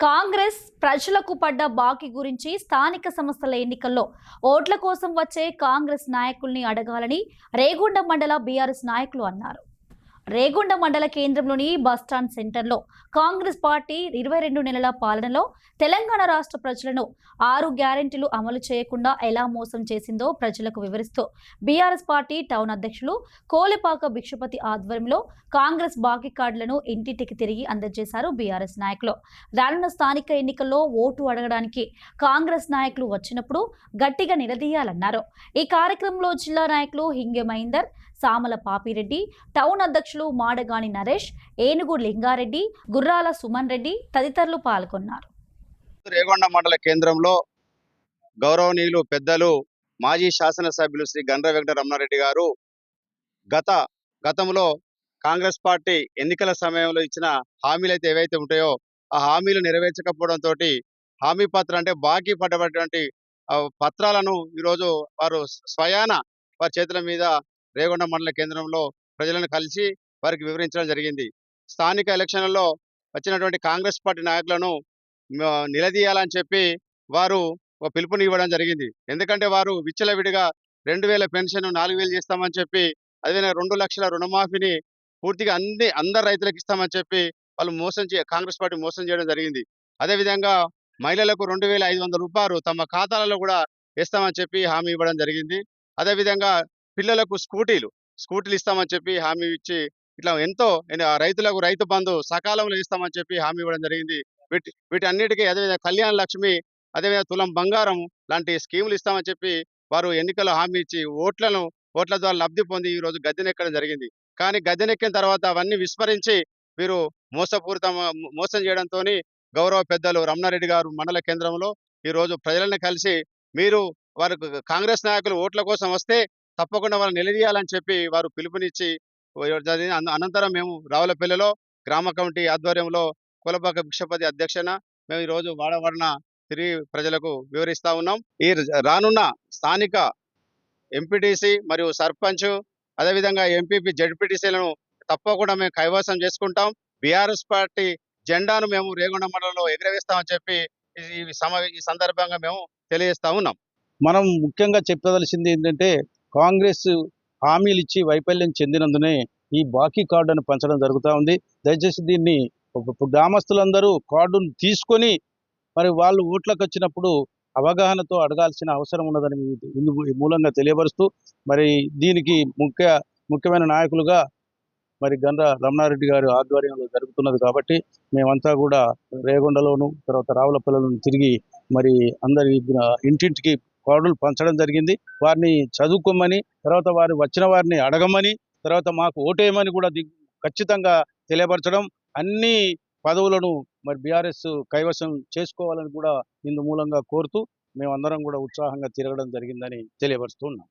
కాంగ్రెస్ ప్రజలకు పడ్డ బాకీ గురించి స్థానిక సంస్థల ఎన్నికల్లో ఓట్ల కోసం వచ్చే కాంగ్రెస్ నాయకుల్ని అడగాలని రేగొండ మండల బీఆర్ఎస్ నాయకులు అన్నారు. రేగొండ మండల కేంద్రంలోని బస్టాండ్ సెంటర్లో కాంగ్రెస్ పార్టీ 22 నెలల పాలనలో తెలంగాణ రాష్ట్ర ప్రజలను 6 గ్యారెంటీలు అమలు చేయకుండా ఎలా మోసం చేసిందో ప్రజలకు వివరిస్తూ బీఆర్ఎస్ పార్టీ టౌన్ అధ్యక్షులు కోలెపాక భిక్షపతి ఆధ్వర్యంలో కాంగ్రెస్ బాకీ కార్డులను ఇంటింటికి తిరిగి అందజేశారు బీఆర్ఎస్ నాయకులు. రానున్న స్థానిక ఎన్నికల్లో ఓటు అడగడానికి కాంగ్రెస్ నాయకులు వచ్చినప్పుడు గట్టిగా నిలదీయాలన్నారు. ఈ కార్యక్రమంలో జిల్లా నాయకులు హింగే మహేందర్, సామల పాపిరెడ్డి, టౌన్ అధ్యక్షులు మాడగాని నరేష్, ఏనుగు లింగారెడ్డి, గుర్రాల సుమన్ రెడ్డి తదితరులు పాల్గొన్నారు. రేగొండ మండల కేంద్రంలో గౌరవనీయులు పెద్దలు మాజీ శాసనసభ్యులు శ్రీ గండ్ర వెంకట రమణారెడ్డి గారు గతంలో కాంగ్రెస్ పార్టీ ఎన్నికల సమయంలో ఇచ్చిన హామీలు అయితే ఏవైతే ఉంటాయో ఆ హామీలు నెరవేర్చకపోవడంతో హామీ పత్రం అంటే బాకీ పడ్డటువంటి పత్రాలను ఈరోజు వారు స్వయాన వారి చేతుల మీద రేగొండ మండల కేంద్రంలో ప్రజలను కలిసి వారికి వివరించడం జరిగింది. స్థానిక ఎలక్షన్లలో వచ్చినటువంటి కాంగ్రెస్ పార్టీ నాయకులను నిలదీయాలని చెప్పి వారు ఒక పిలుపునివ్వడం జరిగింది. ఎందుకంటే వారు విచ్చలవిడిగా 2000 పెన్షన్ 4000 చేస్తామని చెప్పి, అదే 2 లక్షల రుణమాఫీని పూర్తిగా అందరు రైతులకు ఇస్తామని చెప్పి వాళ్ళు కాంగ్రెస్ పార్టీ మోసం చేయడం జరిగింది. అదేవిధంగా మహిళలకు 2500 రూపాయలు తమ ఖాతాలలో కూడా వేస్తామని చెప్పి హామీ ఇవ్వడం జరిగింది. అదేవిధంగా పిల్లలకు స్కూటీలు ఇస్తామని చెప్పి హామీ ఇచ్చి ఇట్లా ఎంతో రైతులకు రైతు బంధు సకాలంలో ఇస్తామని చెప్పి హామీ ఇవ్వడం జరిగింది. వీటన్నిటికీ అదేవిధంగా కళ్యాణ లక్ష్మి, అదేవిధంగా తులం బంగారం లాంటి స్కీములు ఇస్తామని చెప్పి వారు ఎన్నికల్లో హామీ ఇచ్చి ఓట్ల ద్వారా లబ్ధి పొంది ఈ రోజు గద్దెనెక్కడం జరిగింది. కానీ గద్దెనెక్కిన తర్వాత అవన్నీ విస్మరించి వీరు మోసం చేయడంతో గౌరవ పెద్దలు రమణారెడ్డి గారు మండల కేంద్రంలో ఈ రోజు ప్రజలను కలిసి మీరు వారు కాంగ్రెస్ నాయకులు ఓట్ల కోసం వస్తే తప్పకుండా వాళ్ళని నిలదీయాలని చెప్పి వారు పిలుపునిచ్చి అనంతరం మేము రావులపల్లిలో గ్రామ కమిటీ ఆధ్వర్యంలో కోలపాక భిక్షపతి అధ్యక్షన మేము ఈరోజు వాడవాడన తిరిగి ప్రజలకు వివరిస్తా ఉన్నాం. ఈ రానున్న స్థానిక ఎంపీటీసీ మరియు సర్పంచ్, అదేవిధంగా ఎంపీపీ, జడ్పీటీసీలను తప్పకుండా మేము కైవసం చేసుకుంటాం. బీఆర్ఎస్ పార్టీ జెండాను మేము రేగొండ మండలంలో ఎగరవేస్తామని చెప్పి ఈ సందర్భంగా మేము తెలియజేస్తా ఉన్నాం. మనం ముఖ్యంగా చెప్పదలసింది ఏంటంటే, కాంగ్రెస్ హామీలు ఇచ్చి వైఫల్యం చెందినందునే ఈ బాకీ కార్డును పంచడం జరుగుతూ ఉంది. దయచేసి దీన్ని గ్రామస్తులందరూ కార్డును తీసుకొని మరి వాళ్ళు ఓట్లకు వచ్చినప్పుడు అవగాహనతో అడగాల్సిన అవసరం ఉన్నదని ఈ మూలంగా తెలియపరుస్తూ, మరి దీనికి ముఖ్యమైన నాయకులుగా మరి గండ్ర రమణారెడ్డి గారి ఆధ్వర్యంలో జరుగుతున్నది కాబట్టి మేమంతా కూడా రేగొండలోను తర్వాత రావులపల్లిలోను తిరిగి మరి అందరి ఇంటింటికి కార్డులు పంచడం జరిగింది. వారిని చదువుకోమని, తర్వాత వారు వచ్చిన వారిని అడగమని, తర్వాత మాకు ఓటేయమని కూడా ఖచ్చితంగా తెలియపరచడం, అన్ని పదవులను మరి బీఆర్ఎస్ కైవసం చేసుకోవాలని కూడా ఇందు మూలంగా కోరుతూ మేమందరం కూడా ఉత్సాహంగా తిరగడం జరిగిందని తెలియపరుస్తూ ఉన్నాం.